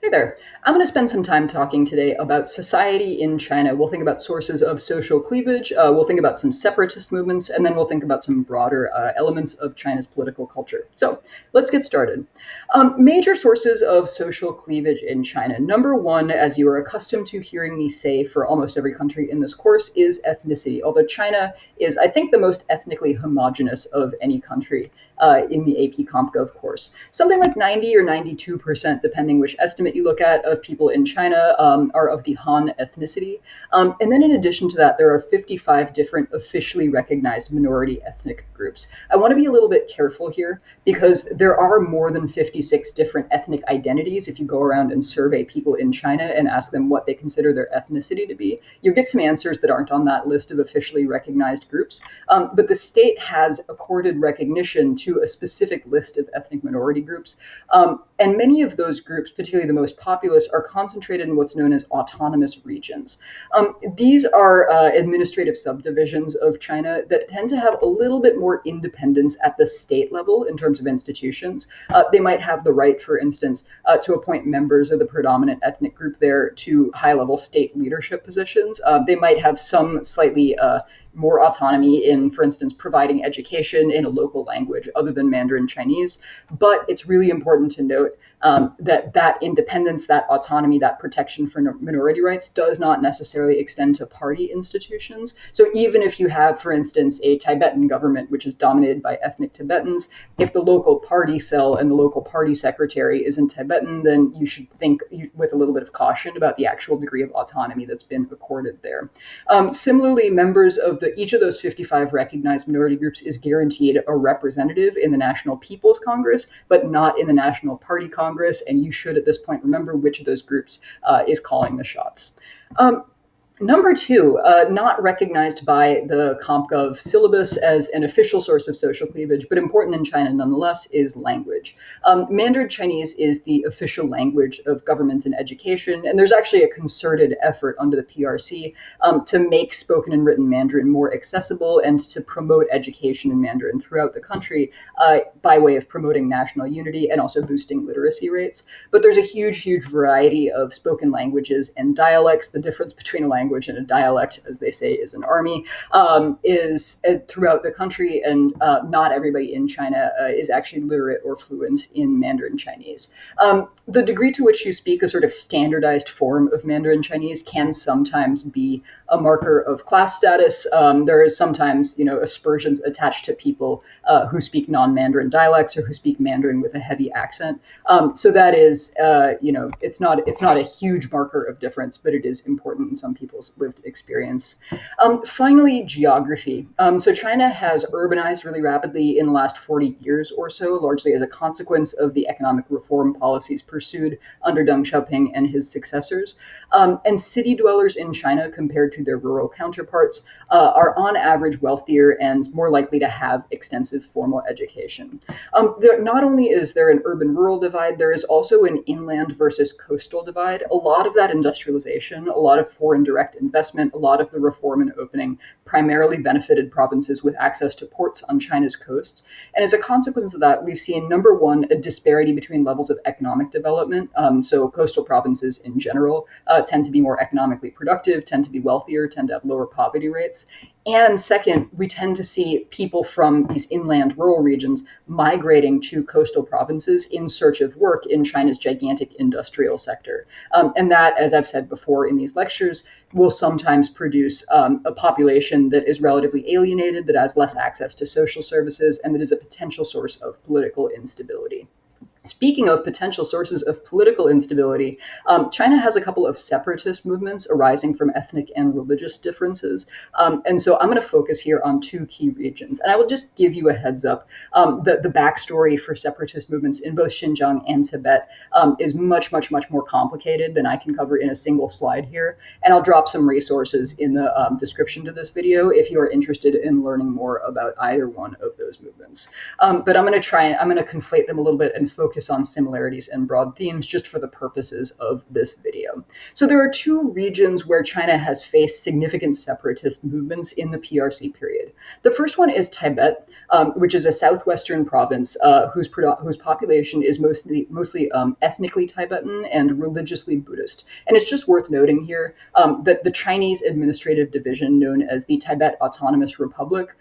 Hey there. I'm going to spend some time talking today about society in China. We'll think about sources of social cleavage, we'll think about some separatist movements, and then we'll think about some broader elements of China's political culture. So let's get started. Major sources of social cleavage in China. Number one, as you are accustomed to hearing me say for almost every country in this course, is ethnicity. Although China is, I think, the most ethnically homogenous of any country in the AP CompGov course. Something like 90 or 92%, depending which estimate you look at, of people in China are of the Han ethnicity. And then in addition to that, there are 55 different officially recognized minority ethnic groups. I want to be a little bit careful here because there are more than 56 different ethnic identities. If you go around and survey people in China and ask them what they consider their ethnicity to be, you'll get some answers that aren't on that list of officially recognized groups. But the state has accorded recognition to a specific list of ethnic minority groups. And many of those groups, particularly the most populous, are concentrated in what's known as autonomous regions. These are administrative subdivisions of China that tend to have a little bit more independence at the state level in terms of institutions. They might have the right, for instance, to appoint members of the predominant ethnic group there to high-level state leadership positions. They might have some slightly more autonomy in, for instance, providing education in a local language other than Mandarin Chinese. But it's really important to note that independence, that autonomy, that protection for minority rights does not necessarily extend to party institutions. So even if you have, for instance, a Tibetan government which is dominated by ethnic Tibetans, if the local party cell and the local party secretary isn't Tibetan, then you should think with a little bit of caution about the actual degree of autonomy that's been accorded there. Similarly, members of each of those 55 recognized minority groups is guaranteed a representative in the National People's Congress, but not in the National Party Congress. And you should at this point remember which of those groups is calling the shots. Number two, not recognized by the CompGov syllabus as an official source of social cleavage, but important in China nonetheless, is language. Mandarin Chinese is the official language of government and education, and there's actually a concerted effort under the PRC to make spoken and written Mandarin more accessible and to promote education in Mandarin throughout the country by way of promoting national unity and also boosting literacy rates. But there's a huge, huge variety of spoken languages and dialects. The difference between a language and a dialect, as they say, is an army, is throughout the country, and not everybody in China is actually literate or fluent in Mandarin Chinese. The degree to which you speak a sort of standardized form of Mandarin Chinese can sometimes be a marker of class status. There is sometimes, aspersions attached to people who speak non-Mandarin dialects or who speak Mandarin with a heavy accent. So that is, it's not a huge marker of difference, but it is important in some people's lived experience. Finally, geography. So China has urbanized really rapidly in the last 40 years or so, largely as a consequence of the economic reform policies pursued under Deng Xiaoping and his successors. And city dwellers in China, compared to their rural counterparts, are on average wealthier and more likely to have extensive formal education. Not only is there an urban-rural divide, there is also an inland versus coastal divide. A lot of that industrialization, a lot of foreign direct investment, a lot of the reform and opening primarily benefited provinces with access to ports on China's coasts. And as a consequence of that, we've seen, number one, a disparity between levels of economic development. So coastal provinces in general tend to be more economically productive, tend to be wealthier, tend to have lower poverty rates. And second, we tend to see people from these inland rural regions migrating to coastal provinces in search of work in China's gigantic industrial sector. And that, as I've said before in these lectures, will sometimes produce a population that is relatively alienated, that has less access to social services, and that is a potential source of political instability. Speaking of potential sources of political instability, China has a couple of separatist movements arising from ethnic and religious differences. And so I'm going to focus here on two key regions. And I will just give you a heads up. The backstory for separatist movements in both Xinjiang and Tibet is much, much, much more complicated than I can cover in a single slide here. And I'll drop some resources in the description to this video if you are interested in learning more about either one of those movements. But I'm going to conflate them a little bit and focus on similarities and broad themes just for the purposes of this video. So there are two regions where China has faced significant separatist movements in the PRC period. The first one is Tibet. which is a southwestern province whose population is mostly ethnically Tibetan and religiously Buddhist. And it's just worth noting here that the Chinese administrative division, known as the Tibet Autonomous Republic,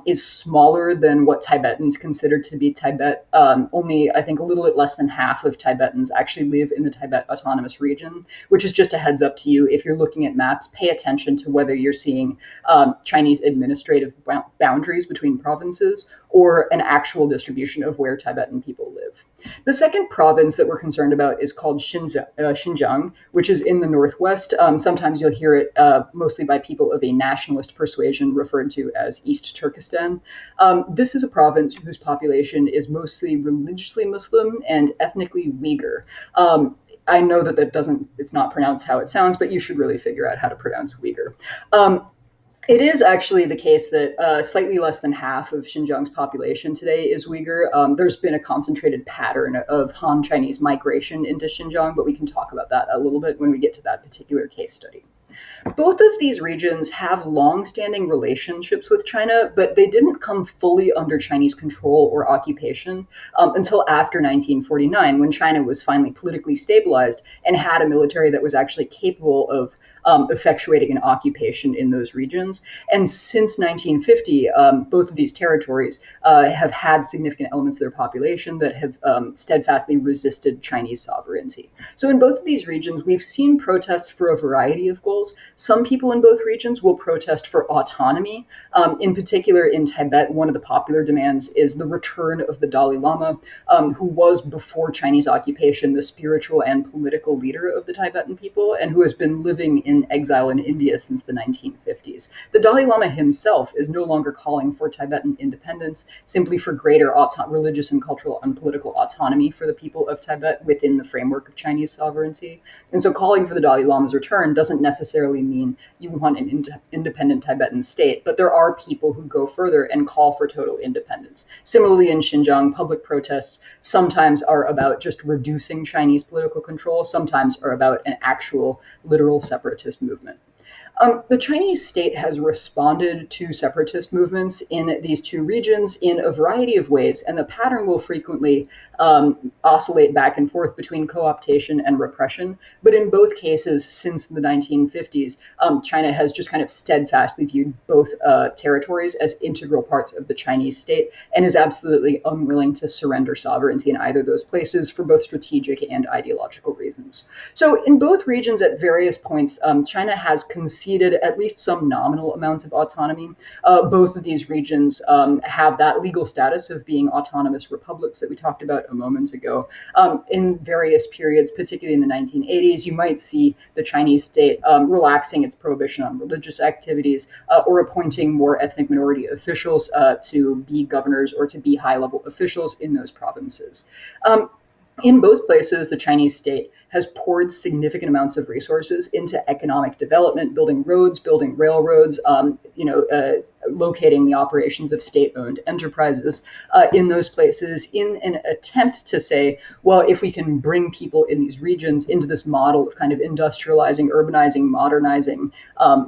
is smaller than what Tibetans consider to be Tibet. Only, I think, a little bit less than half of Tibetans actually live in the Tibet Autonomous Region, which is just a heads up to you. If you're looking at maps, pay attention to whether you're seeing Chinese administrative boundaries between provinces or an actual distribution of where Tibetan people live. The second province that we're concerned about is called Xinjiang, which is in the northwest. Sometimes you'll hear it mostly by people of a nationalist persuasion referred to as East Turkestan. This is a province whose population is mostly religiously Muslim and ethnically Uyghur. I know that it's not pronounced how it sounds, but you should really figure out how to pronounce Uyghur. It is actually the case that slightly less than half of Xinjiang's population today is Uyghur. There's been a concentrated pattern of Han Chinese migration into Xinjiang, but we can talk about that a little bit when we get to that particular case study. Both of these regions have long-standing relationships with China, but they didn't come fully under Chinese control or occupation until after 1949, when China was finally politically stabilized and had a military that was actually capable of effectuating an occupation in those regions. And since 1950, both of these territories have had significant elements of their population that have steadfastly resisted Chinese sovereignty. So in both of these regions, we've seen protests for a variety of goals. Some people in both regions will protest for autonomy. In particular, in Tibet, one of the popular demands is the return of the Dalai Lama, who was, before Chinese occupation, the spiritual and political leader of the Tibetan people, and who has been living in exile in India since the 1950s. The Dalai Lama himself is no longer calling for Tibetan independence, simply for greater religious and cultural and political autonomy for the people of Tibet within the framework of Chinese sovereignty. And so calling for the Dalai Lama's return doesn't necessarily mean you want an independent Tibetan state, but there are people who go further and call for total independence. Similarly, in Xinjiang, public protests sometimes are about just reducing Chinese political control, sometimes are about an actual literal separatist movement. The Chinese state has responded to separatist movements in these two regions in a variety of ways, and the pattern will frequently oscillate back and forth between co-optation and repression. But in both cases, since the 1950s, China has just kind of steadfastly viewed both territories as integral parts of the Chinese state and is absolutely unwilling to surrender sovereignty in either of those places for both strategic and ideological reasons. So in both regions at various points, China has conceded at least some nominal amount of autonomy. Both of these regions have that legal status of being autonomous republics that we talked about a moment ago. In various periods, particularly in the 1980s, you might see the Chinese state relaxing its prohibition on religious activities or appointing more ethnic minority officials to be governors or to be high-level officials in those provinces. In both places, the Chinese state has poured significant amounts of resources into economic development, building roads, building railroads, locating the operations of state-owned enterprises in those places in an attempt to say, well, if we can bring people in these regions into this model of kind of industrializing, urbanizing, modernizing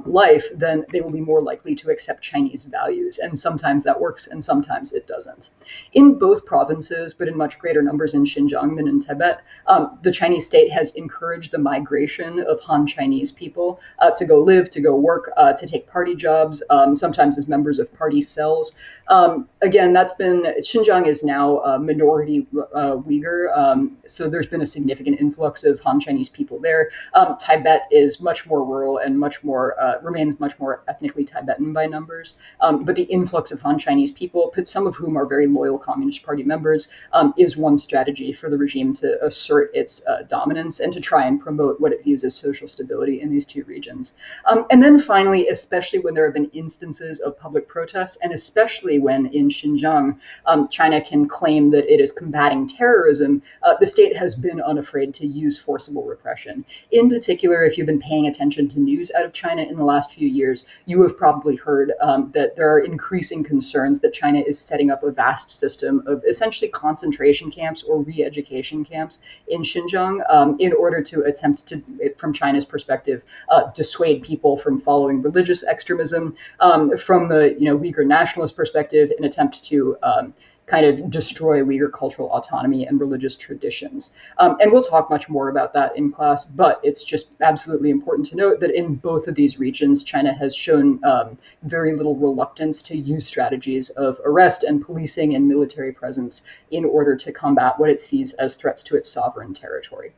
life, then they will be more likely to accept Chinese values. And sometimes that works and sometimes it doesn't. In both provinces, but in much greater numbers in Xinjiang than in Tibet, the Chinese state has encouraged the migration of Han Chinese people to go live, to go work, to take party jobs, sometimes as members of party cells. Again, Xinjiang is now a minority Uyghur, so there's been a significant influx of Han Chinese people there. Tibet is much more rural and remains much more ethnically Tibetan by numbers, but the influx of Han Chinese people, some of whom are very loyal Communist Party members, is one strategy for the regime to assert its dominance and to try and promote what it views as social stability in these two regions. And then finally, especially when there have been instances of public protests, and especially when in Xinjiang, China can claim that it is combating terrorism, the state has been unafraid to use forcible repression. In particular, if you've been paying attention to news out of China in the last few years, you have probably heard that there are increasing concerns that China is setting up a vast system of essentially concentration camps or re-education concentration camps in Xinjiang in order to attempt to, from China's perspective, dissuade people from following religious extremism. From the Uyghur nationalist perspective, an attempt to kind of destroy Uyghur cultural autonomy and religious traditions. And we'll talk much more about that in class, but it's just absolutely important to note that in both of these regions, China has shown very little reluctance to use strategies of arrest and policing and military presence in order to combat what it sees as threats to its sovereign territory.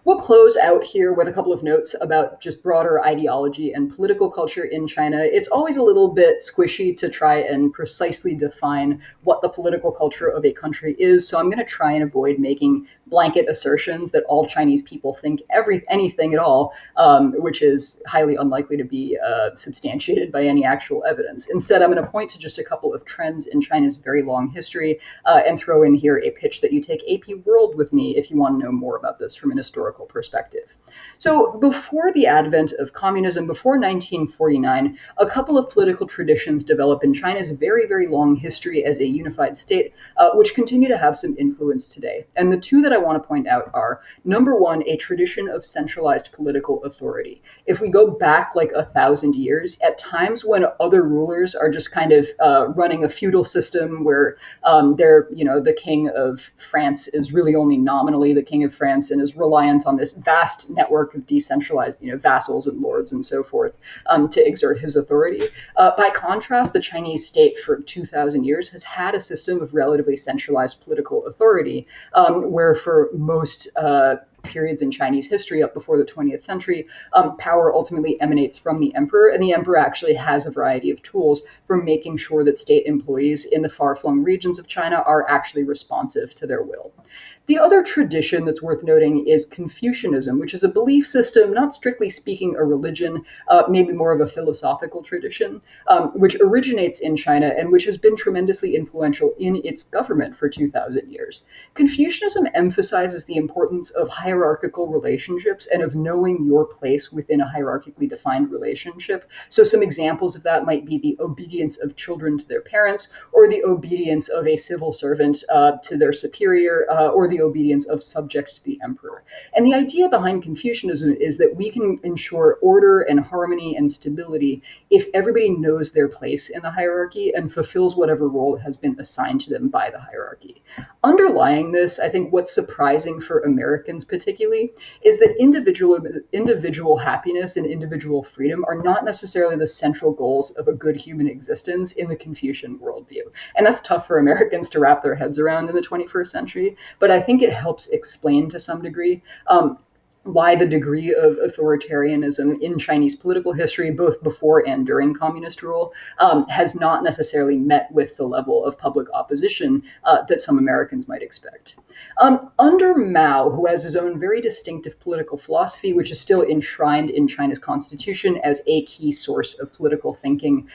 We'll close out here with a couple of notes about just broader ideology and political culture in China. It's always a little bit squishy to try and precisely define what the political culture of a country is, so I'm going to try and avoid making blanket assertions that all Chinese people think anything at all, which is highly unlikely to be substantiated by any actual evidence. Instead, I'm going to point to just a couple of trends in China's very long history and throw in here a pitch that you take AP World with me if you want to know more about this from an historical perspective. So before the advent of communism, before 1949, a couple of political traditions develop in China's very, very long history as a unified state, which continue to have some influence today. And the two that I want to point out are, number one, a tradition of centralized political authority. If we go back like 1,000 years, at times when other rulers are just kind of running a feudal system where the king of France is really only nominally the king of France and is reliant on this vast network of decentralized, vassals and lords and so forth to exert his authority. By contrast, the Chinese state for 2,000 years has had a system of relatively centralized political authority, where for most periods in Chinese history up before the 20th century, power ultimately emanates from the emperor, and the emperor actually has a variety of tools for making sure that state employees in the far-flung regions of China are actually responsive to their will. The other tradition that's worth noting is Confucianism, which is a belief system, not strictly speaking a religion, maybe more of a philosophical tradition, which originates in China and which has been tremendously influential in its government for 2,000 years. Confucianism emphasizes the importance of hierarchical relationships and of knowing your place within a hierarchically defined relationship. So some examples of that might be the obedience of children to their parents, or the obedience of a civil servant to their superior, or the obedience of subjects to the emperor. And the idea behind Confucianism is that we can ensure order and harmony and stability if everybody knows their place in the hierarchy and fulfills whatever role has been assigned to them by the hierarchy. Underlying this, I think what's surprising for Americans particularly is that individual happiness and individual freedom are not necessarily the central goals of a good human existence in the Confucian worldview. And that's tough for Americans to wrap their heads around in the 21st century, but I think it helps explain to some degree why the degree of authoritarianism in Chinese political history, both before and during communist rule, has not necessarily met with the level of public opposition that some Americans might expect. Under Mao, who has his own very distinctive political philosophy, which is still enshrined in China's constitution as a key source of political thinking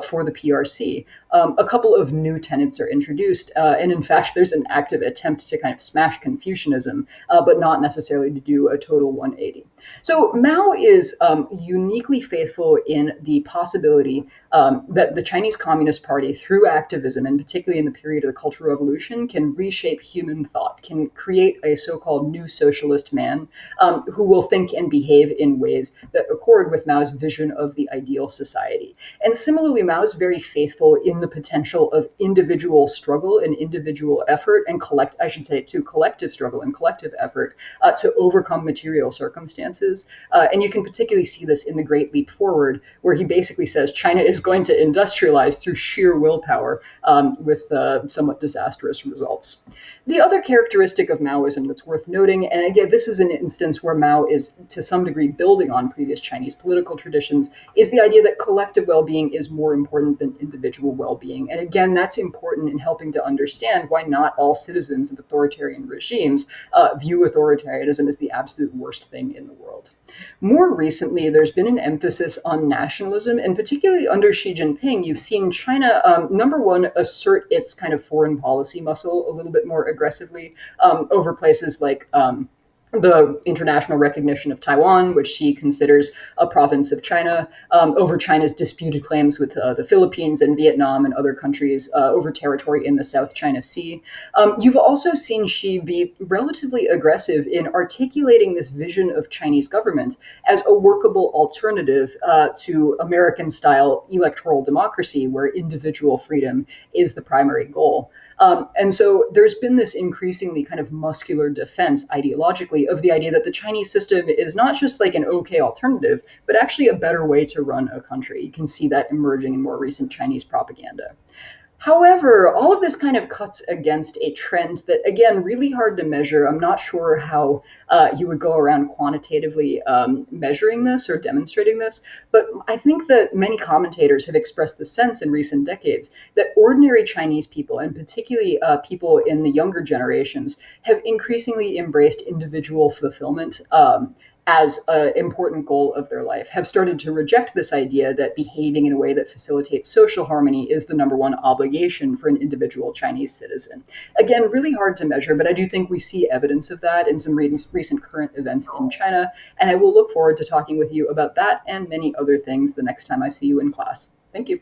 for the PRC, a couple of new tenets are introduced. And in fact, there's an active attempt to kind of smash Confucianism, but not necessarily to do a total 180. So Mao is uniquely faithful in the possibility that the Chinese Communist Party, through activism, and particularly in the period of the Cultural Revolution, can reshape human thought, can create a so-called new socialist man who will think and behave in ways that accord with Mao's vision of the ideal society. And similarly, Mao is very faithful in the potential of individual struggle and individual effort, and collective struggle and collective effort to overcome material circumstances. And you can particularly see this in The Great Leap Forward, where he basically says China is going to industrialize through sheer willpower with somewhat disastrous results. The other characteristic of Maoism that's worth noting, and again, this is an instance where Mao is to some degree building on previous Chinese political traditions, is the idea that collective well-being is more important than individual well-being. And again, that's important in helping to understand why not all citizens of authoritarian regimes view authoritarianism as the absolute worst thing in the world. More recently, there's been an emphasis on nationalism, and particularly under Xi Jinping, you've seen China, number one, assert its kind of foreign policy muscle a little bit more aggressively over places like the international recognition of Taiwan, which she considers a province of China, over China's disputed claims with the Philippines and Vietnam and other countries over territory in the South China Sea. You've also seen she be relatively aggressive in articulating this vision of Chinese government as a workable alternative to American-style electoral democracy, where individual freedom is the primary goal. And so there's been this increasingly kind of muscular defense ideologically of the idea that the Chinese system is not just like an okay alternative, but actually a better way to run a country. You can see that emerging in more recent Chinese propaganda. However, all of this kind of cuts against a trend that, again, really hard to measure. I'm not sure how you would go around quantitatively measuring this or demonstrating this, but I think that many commentators have expressed the sense in recent decades that ordinary Chinese people, and particularly people in the younger generations, have increasingly embraced individual fulfillment as an important goal of their life, have started to reject this idea that behaving in a way that facilitates social harmony is the number one obligation for an individual Chinese citizen. Again, really hard to measure, but I do think we see evidence of that in some recent current events in China, and I will look forward to talking with you about that and many other things the next time I see you in class. Thank you.